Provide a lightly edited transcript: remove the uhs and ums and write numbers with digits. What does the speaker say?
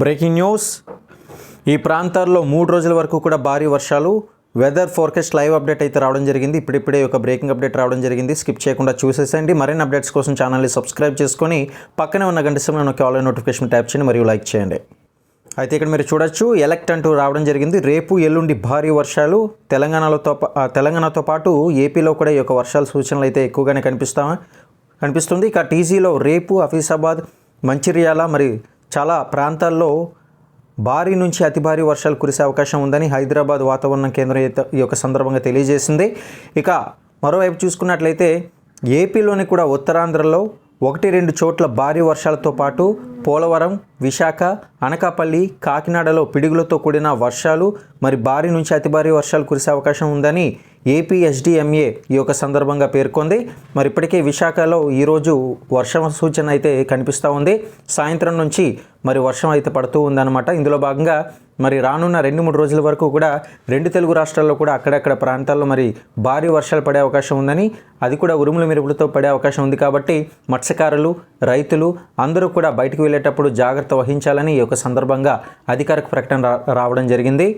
Breaking news. ఈ ప్రాంతాల్లో 3 రోజుల వరకు కూడా భారీ వర్షాలు. వెదర్ ఫోర్కాస్ట్ లైవ్ అప్డేట్ అయితే రావడం జరిగింది. ఇప్పుడిప్పుడే ఒక బ్రేకింగ్ అప్డేట్ రావడం జరిగింది. స్కిప్ చేయకుండా చూసేసేయండి. మరిన్ని అప్డేట్స్ కోసం ఛానల్ని సబ్స్క్రైబ్ చేసుకొని పక్కనే ఉన్న గంట సింబల్ నొక్కి ఆల్ నోటిఫికేషన్ ట్యాప్ చేయండి మరియు లైక్ చేయండి. అయితే ఇక్కడ మీరు చూడొచ్చు, ఎలక్ట్ అంటూ రావడం జరిగింది. రేపు ఎల్లుండి భారీ వర్షాలు తెలంగాణతో పాటు ఏపీలో కూడా ఈ యొక్క వర్షాల సూచనలు అయితే ఎక్కువగానే కనిపిస్తుంది. ఇక టీజీలో రేపు ఆసిఫాబాద్, మంచిర్యాల మరి చాలా ప్రాంతాల్లో భారీ నుంచి అతి భారీ వర్షాలు కురిసే అవకాశం ఉందని హైదరాబాద్ వాతావరణ కేంద్రం ఈ యొక్క సందర్భంగా తెలియజేసింది. ఇక మరోవైపు చూసుకున్నట్లయితే ఏపీలోని కూడా ఉత్తరాంధ్రలో 1-2 చోట్ల భారీ వర్షాలతో పాటు పోలవరం, విశాఖ, అనకాపల్లి, కాకినాడలో పిడుగులతో కూడిన వర్షాలు మరి భారీ నుంచి అతి భారీ వర్షాలు కురిసే అవకాశం ఉందని ఏపీ ఎస్డిఎంఏ ఈ యొక్క సందర్భంగా పేర్కొంది. మరి ఇప్పటికే విశాఖలో ఈరోజు వర్షం సూచన అయితే కనిపిస్తూ ఉంది. సాయంత్రం నుంచి మరి వర్షం అయితే పడుతూ ఉందన్నమాట. ఇందులో భాగంగా మరి రానున్న 2-3 రోజుల వరకు కూడా 2 తెలుగు రాష్ట్రాల్లో కూడా అక్కడక్కడ ప్రాంతాల్లో మరి భారీ వర్షాలు పడే అవకాశం ఉందని, అది కూడా ఉరుములు మెరుపులతో పడే అవకాశం ఉంది. కాబట్టి మత్స్యకారులు, రైతులు అందరూ కూడా బయటకు వెళ్ళేటప్పుడు జాగ్రత్త వహించాలని ఈ యొక్క సందర్భంగా అధికారిక ప్రకటన రావడం జరిగింది.